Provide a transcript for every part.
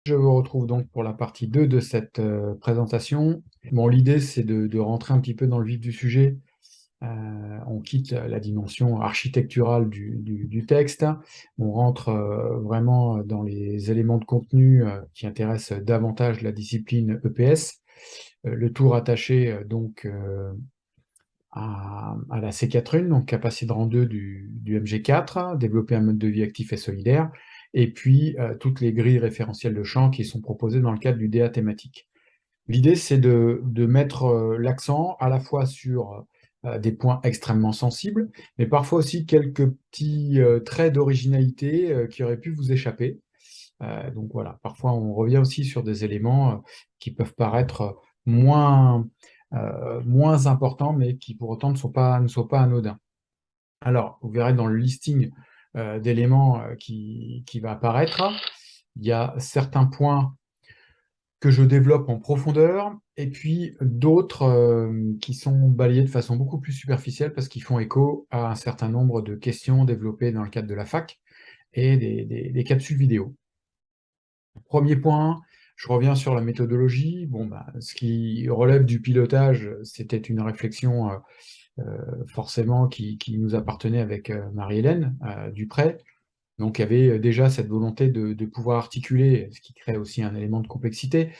Je vous retrouve donc pour la partie 2 de cette présentation. Bon, l'idée, c'est de rentrer un petit peu dans le vif du sujet. On quitte la dimension architecturale du texte. On rentre vraiment dans les éléments de contenu qui intéressent davantage la discipline EPS. Le tout rattaché à la C4.1, donc capacité de rang 2 du MG4, développer un mode de vie actif et solidaire, et puis toutes les grilles référentielles de champ qui sont proposées dans le cadre du DA thématique. L'idée, c'est de mettre l'accent à la fois sur des points extrêmement sensibles, mais parfois aussi quelques petits traits d'originalité qui auraient pu vous échapper. Donc voilà, parfois on revient aussi sur des éléments qui peuvent paraître moins importants, mais qui pour autant ne sont pas anodins. Alors, vous verrez dans le listing d'éléments qui va apparaître, il y a certains points que je développe en profondeur, et puis d'autres qui sont balayés de façon beaucoup plus superficielle parce qu'ils font écho à un certain nombre de questions développées dans le cadre de la fac et des capsules vidéo. Premier point, je reviens sur la méthodologie. Bon, ce qui relève du pilotage, c'était une réflexion forcément qui nous appartenait avec Marie-Hélène Dupré. Donc, il y avait déjà cette volonté de pouvoir articuler, ce qui crée aussi un élément de complexité,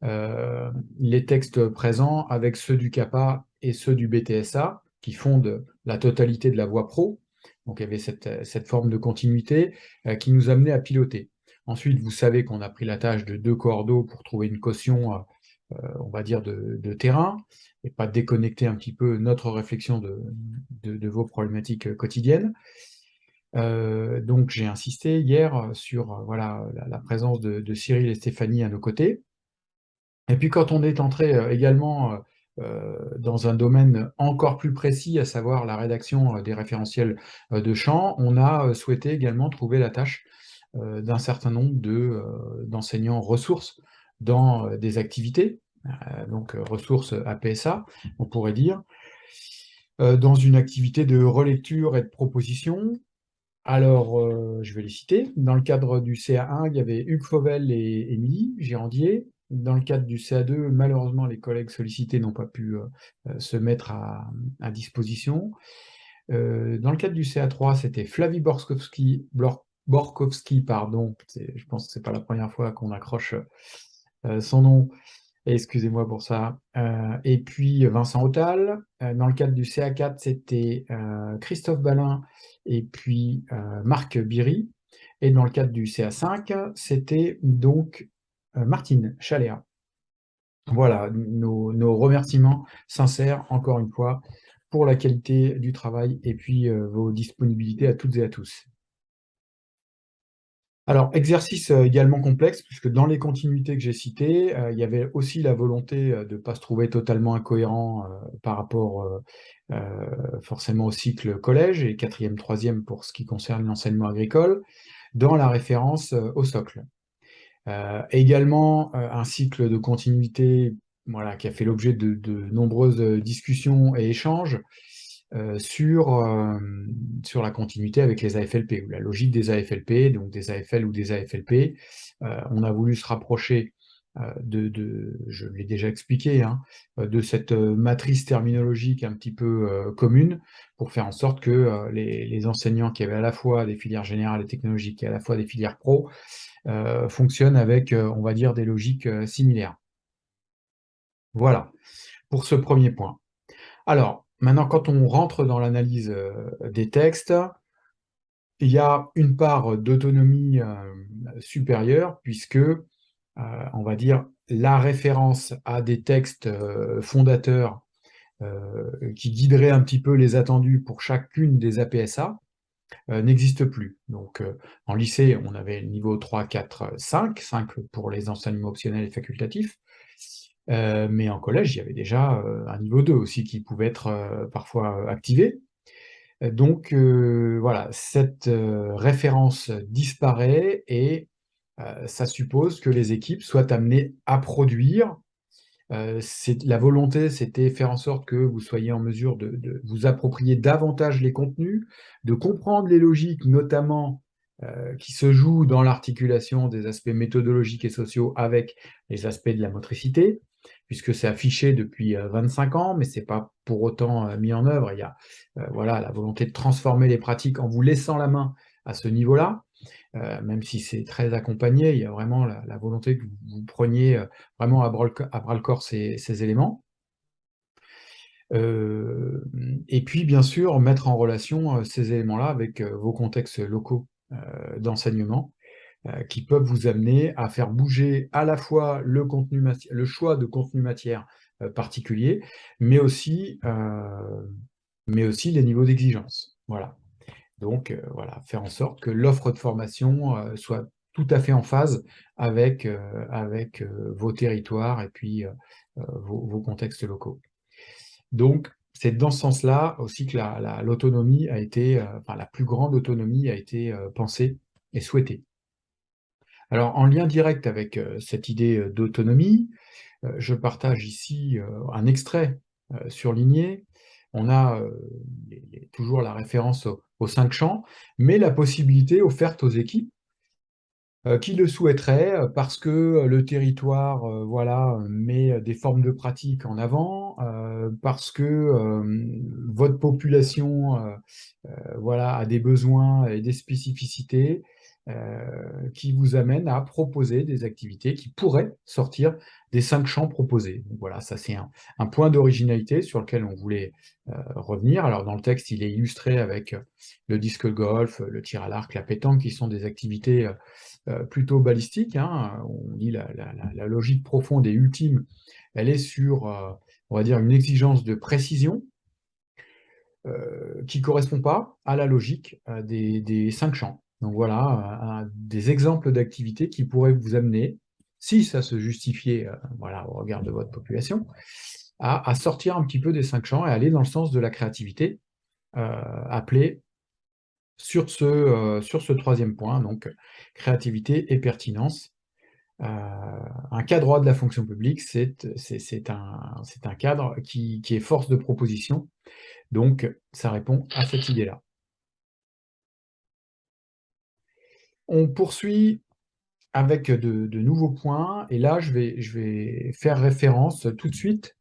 les textes présents avec ceux du CAPA et ceux du BTSA, qui fondent la totalité de la voie pro. Donc, il y avait cette forme de continuité qui nous amenait à piloter. Ensuite, vous savez qu'on a pris la tâche de 2 cordeaux pour trouver une caution, on va dire, de terrain, et pas déconnecter un petit peu notre réflexion de vos problématiques quotidiennes. Donc j'ai insisté hier sur voilà, la présence de Cyril et Stéphanie à nos côtés. Et puis quand on est entré également dans un domaine encore plus précis, à savoir la rédaction des référentiels de champ, on a souhaité également trouver la tâche d'un certain nombre d'enseignants ressources dans des activités, donc ressources APSA, on pourrait dire, dans une activité de relecture et de proposition. Alors, je vais les citer. Dans le cadre du CA1, il y avait Hugues Fauvel et Émilie Girandier. Dans le cadre du CA2, malheureusement, les collègues sollicités n'ont pas pu se mettre à disposition. Dans le cadre du CA3, c'était Flavie Borkowski, pardon. Je pense que c'est pas la première fois qu'on accroche son nom. Excusez-moi pour ça. Et puis Vincent Autal. Dans le cadre du CA4, c'était Christophe Balin et puis Marc Biry. Et dans le cadre du CA5, c'était donc Martine Chaléa. Voilà, nos remerciements sincères, encore une fois, pour la qualité du travail et puis vos disponibilités à toutes et à tous. Alors, exercice également complexe, puisque dans les continuités que j'ai citées, il y avait aussi la volonté de ne pas se trouver totalement incohérent par rapport forcément au cycle collège et 4e, 3e pour ce qui concerne l'enseignement agricole, dans la référence au socle. Également un cycle de continuité voilà, qui a fait l'objet de nombreuses discussions et échanges sur la continuité avec les AFLP, ou la logique des AFLP, donc des AFL ou des AFLP. On a voulu se rapprocher je l'ai déjà expliqué, hein, de cette matrice terminologique un petit peu commune, pour faire en sorte que les enseignants qui avaient à la fois des filières générales et technologiques et à la fois des filières pro fonctionnent avec, on va dire, des logiques similaires. Voilà, pour ce premier point. Alors, maintenant, quand on rentre dans l'analyse des textes, il y a une part d'autonomie supérieure, puisque, on va dire, la référence à des textes fondateurs qui guideraient un petit peu les attendus pour chacune des APSA n'existe plus. Donc, en lycée, on avait le niveau 3, 4, 5, 5 pour les enseignements optionnels et facultatifs, mais en collège, il y avait déjà un niveau 2 aussi qui pouvait être parfois activé. Donc voilà, cette référence disparaît et ça suppose que les équipes soient amenées à produire. La volonté, c'était faire en sorte que vous soyez en mesure de vous approprier davantage les contenus, de comprendre les logiques, notamment qui se joue dans l'articulation des aspects méthodologiques et sociaux avec les aspects de la motricité, puisque c'est affiché depuis 25 ans, mais c'est pas pour autant mis en œuvre. Il y a voilà, la volonté de transformer les pratiques en vous laissant la main à ce niveau-là, même si c'est très accompagné, il y a vraiment la volonté que vous preniez vraiment à bras-le-corps ces éléments. Et puis, bien sûr, mettre en relation ces éléments-là avec vos contextes locaux d'enseignement, qui peuvent vous amener à faire bouger à la fois le choix de contenu matière particulier, mais aussi les niveaux d'exigence. Voilà. Donc, voilà, faire en sorte que l'offre de formation soit tout à fait en phase avec vos territoires et puis vos contextes locaux. Donc, c'est dans ce sens-là aussi que l'autonomie a été, enfin la plus grande autonomie a été pensée et souhaitée. Alors, en lien direct avec cette idée d'autonomie, je partage ici un extrait surligné. On a toujours la référence aux 5 champs, mais la possibilité offerte aux équipes qui le souhaiteraient parce que le territoire voilà, met des formes de pratique en avant, parce que votre population voilà, a des besoins et des spécificités qui vous amènent à proposer des activités qui pourraient sortir des 5 champs proposés. Donc voilà, ça c'est un point d'originalité sur lequel on voulait revenir. Alors dans le texte, il est illustré avec le disque golf, le tir à l'arc, la pétanque, qui sont des activités plutôt balistiques, hein. On dit la logique profonde et ultime, elle est sur, on va dire, une exigence de précision, qui ne correspond pas à la logique des 5 champs. Donc voilà, des exemples d'activités qui pourraient vous amener, si ça se justifiait voilà, au regard de votre population, à sortir un petit peu des 5 champs et aller dans le sens de la créativité, appelée sur ce troisième point, donc créativité et pertinence. Un cas droit de la fonction publique, c'est un cadre qui est force de proposition, donc ça répond à cette idée-là. On poursuit avec de nouveaux points, et là je vais faire référence tout de suite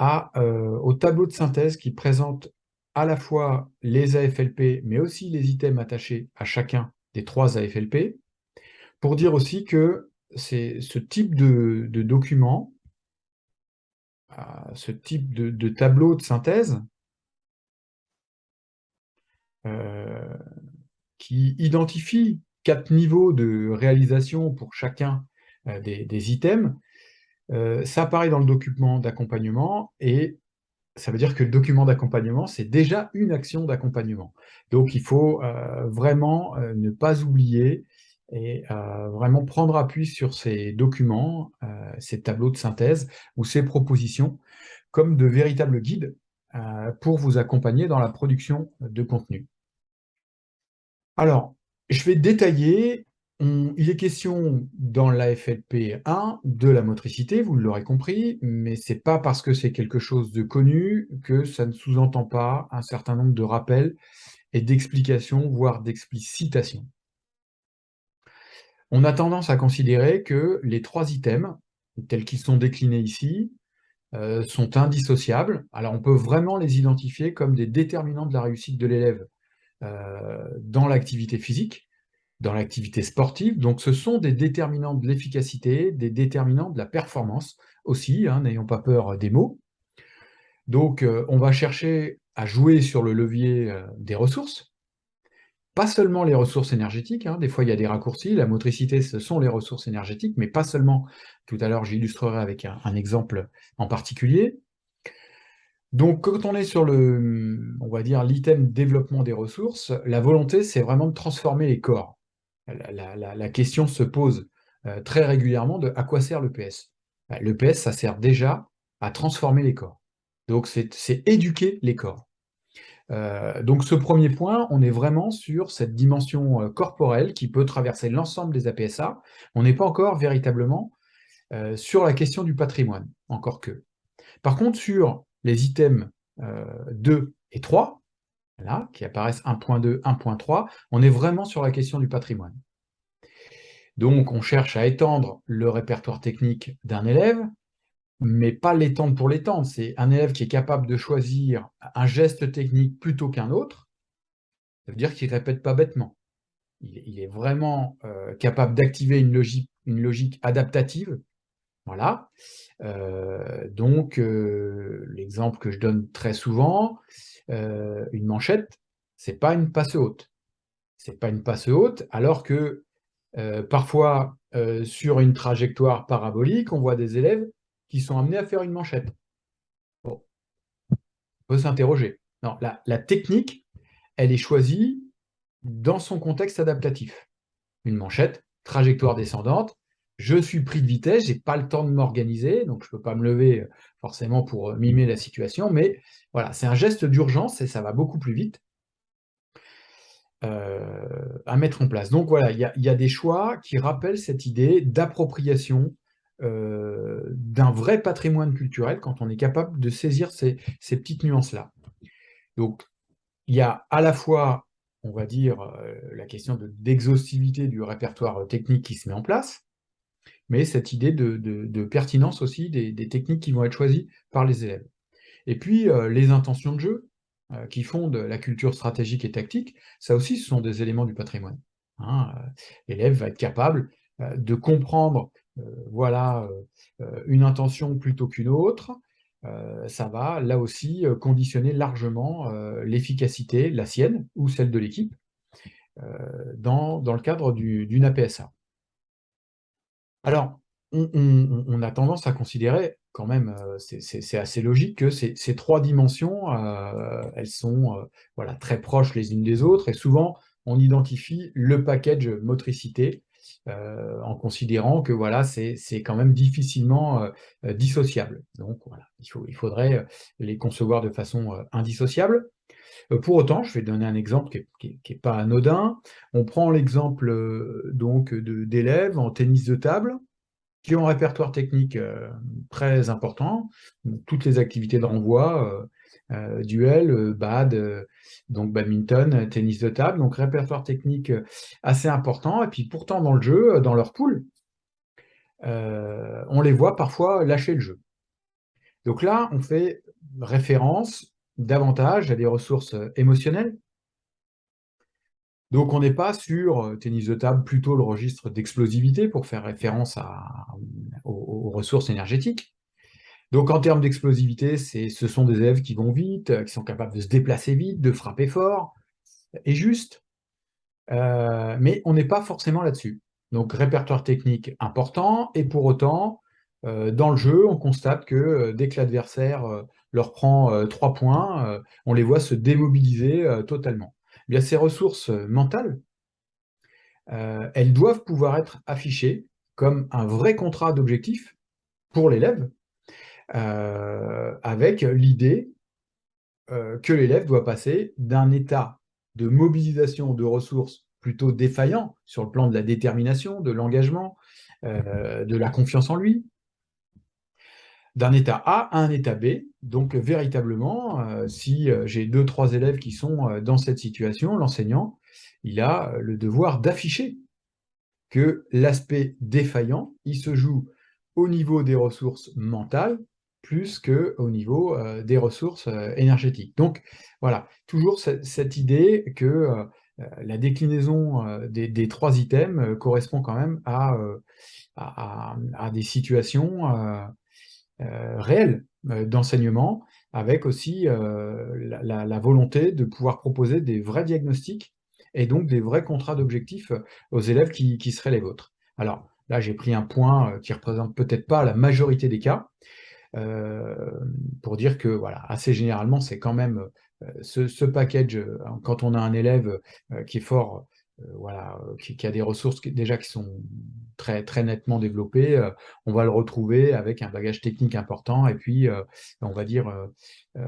au tableau de synthèse qui présente à la fois les AFLP, mais aussi les items attachés à chacun des 3 AFLP, pour dire aussi que c'est ce type de document, ce type de tableau de synthèse, qui identifie 4 niveaux de réalisation pour chacun des items, ça apparaît dans le document d'accompagnement, et ça veut dire que le document d'accompagnement, c'est déjà une action d'accompagnement. Donc il faut vraiment ne pas oublier et vraiment prendre appui sur ces documents, ces tableaux de synthèse ou ces propositions comme de véritables guides pour vous accompagner dans la production de contenu. Alors, je vais détailler. Il est question dans l'AFLP 1 de la motricité, vous l'aurez compris, mais c'est pas parce que c'est quelque chose de connu que ça ne sous-entend pas un certain nombre de rappels et d'explications, voire d'explicitations. On a tendance à considérer que les 3 items, tels qu'ils sont déclinés ici, sont indissociables. Alors on peut vraiment les identifier comme des déterminants de la réussite de l'élève dans l'activité physique, dans l'activité sportive. Donc ce sont des déterminants de l'efficacité, des déterminants de la performance aussi, hein, n'ayons pas peur des mots. Donc on va chercher à jouer sur le levier des ressources, pas seulement les ressources énergétiques, hein. Des fois il y a des raccourcis, la motricité ce sont les ressources énergétiques, mais pas seulement. Tout à l'heure j'illustrerai avec un exemple en particulier. Donc, quand on est sur on va dire, l'item développement des ressources, la volonté, c'est vraiment de transformer les corps. La question se pose très régulièrement de à quoi sert l'EPS? L'EPS, ça sert déjà à transformer les corps. Donc, c'est éduquer les corps. Donc, ce premier point, on est vraiment sur cette dimension corporelle qui peut traverser l'ensemble des APSA. On n'est pas encore véritablement sur la question du patrimoine, encore que. Par contre, sur les items 2 et 3, là, qui apparaissent 1.2, 1.3, on est vraiment sur la question du patrimoine. Donc, on cherche à étendre le répertoire technique d'un élève, mais pas l'étendre pour l'étendre. C'est un élève qui est capable de choisir un geste technique plutôt qu'un autre, ça veut dire qu'il ne répète pas bêtement. Il est vraiment capable d'activer une logique adaptative. Voilà. Donc, l'exemple que je donne très souvent, une manchette, c'est pas une passe haute. C'est pas une passe haute, alors que parfois, sur une trajectoire parabolique, on voit des élèves qui sont amenés à faire une manchette. Bon, on peut s'interroger. Non, la technique, elle est choisie dans son contexte adaptatif. Une manchette, trajectoire descendante, je suis pris de vitesse, j'ai pas le temps de m'organiser, donc je peux pas me lever forcément pour mimer la situation, mais voilà, c'est un geste d'urgence et ça va beaucoup plus vite à mettre en place. Donc voilà, il y a des choix qui rappellent cette idée d'appropriation d'un vrai patrimoine culturel quand on est capable de saisir ces petites nuances-là. Donc, il y a à la fois, on va dire, la question d'exhaustivité du répertoire technique qui se met en place, mais cette idée de pertinence aussi des techniques qui vont être choisies par les élèves. Et puis, les intentions de jeu qui fondent la culture stratégique et tactique, ça aussi, ce sont des éléments du patrimoine. Hein, l'élève va être capable de comprendre, voilà, une intention plutôt qu'une autre. Ça va, là aussi, conditionner largement l'efficacité, la sienne ou celle de l'équipe, dans le cadre d'une APSA. Alors, on a tendance à considérer quand même, c'est assez logique que ces 3 dimensions, elles sont, voilà, très proches les unes des autres et souvent on identifie le package motricité, en considérant que voilà, c'est quand même difficilement, dissociable. Donc voilà, il faudrait, les concevoir de façon, indissociable. Pour autant, je vais donner un exemple qui est pas anodin. On prend l'exemple, donc d'élèves en tennis de table qui ont un répertoire technique très important, toutes les activités de renvoi, duel, bad, donc badminton, tennis de table, donc répertoire technique assez important, et puis pourtant dans le jeu, dans leur poule, on les voit parfois lâcher le jeu. Donc là, on fait référence davantage à des ressources émotionnelles. Donc on n'est pas sur tennis de table, plutôt le registre d'explosivité pour faire référence aux ressources énergétiques. Donc en termes d'explosivité, ce sont des élèves qui vont vite, qui sont capables de se déplacer vite, de frapper fort et juste, mais on n'est pas forcément là-dessus. Donc répertoire technique important, et pour autant, dans le jeu, on constate que dès que l'adversaire leur prend 3 points, on les voit se démobiliser totalement. Eh bien, ces ressources mentales, elles doivent pouvoir être affichées comme un vrai contrat d'objectif pour l'élève, avec l'idée que l'élève doit passer d'un état de mobilisation de ressources plutôt défaillant sur le plan de la détermination, de l'engagement, de la confiance en lui, d'un état A à un état B. Donc véritablement, si j'ai 2-3 élèves qui sont dans cette situation, l'enseignant, il a le devoir d'afficher que l'aspect défaillant, il se joue au niveau des ressources mentales plus qu'au niveau des ressources énergétiques. Donc voilà, toujours cette idée que la déclinaison des 3 items correspond quand même à des situations réelles d'enseignement, avec aussi la volonté de pouvoir proposer des vrais diagnostics et donc des vrais contrats d'objectifs aux élèves qui seraient les vôtres. Alors là, j'ai pris un point qui représente peut-être pas la majorité des cas, euh, pour dire que voilà, assez généralement, c'est quand même ce package, quand on a un élève qui est fort, voilà, qui a des ressources déjà qui sont très, très nettement développées, on va le retrouver avec un bagage technique important et puis, on va dire, euh,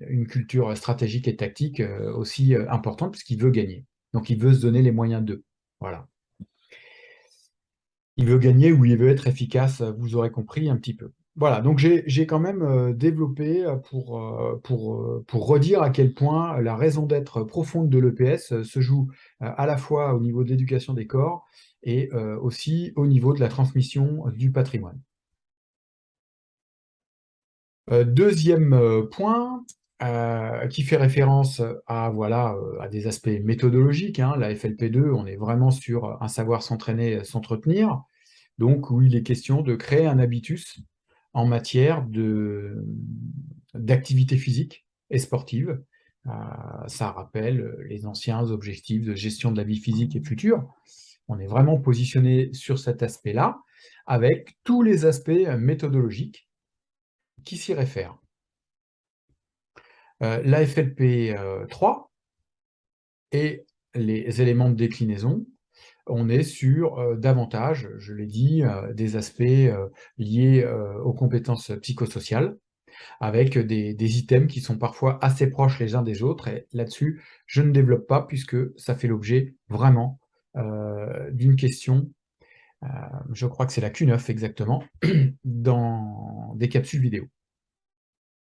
une culture stratégique et tactique aussi importante puisqu'il veut gagner. Donc il veut se donner les moyens d'eux. Voilà. Il veut gagner ou il veut être efficace, vous aurez compris un petit peu. Voilà, donc j'ai quand même développé pour redire à quel point la raison d'être profonde de l'EPS se joue à la fois au niveau de l'éducation des corps et aussi au niveau de la transmission du patrimoine. Deuxième point qui fait référence à, voilà, à des aspects méthodologiques, hein. La FLP2, on est vraiment sur un savoir s'entraîner, s'entretenir, donc où il est question de créer un habitus en matière d'activité physique et sportive. Ça rappelle les anciens objectifs de gestion de la vie physique et future. On est vraiment positionné sur cet aspect-là, avec tous les aspects méthodologiques qui s'y réfèrent. La FLP 3 et les éléments de déclinaison, on est sur davantage, je l'ai dit, des aspects liés aux compétences psychosociales, avec des items qui sont parfois assez proches les uns des autres, et là-dessus, je ne développe pas puisque ça fait l'objet vraiment d'une question, je crois que c'est la Q9 exactement, dans des capsules vidéo.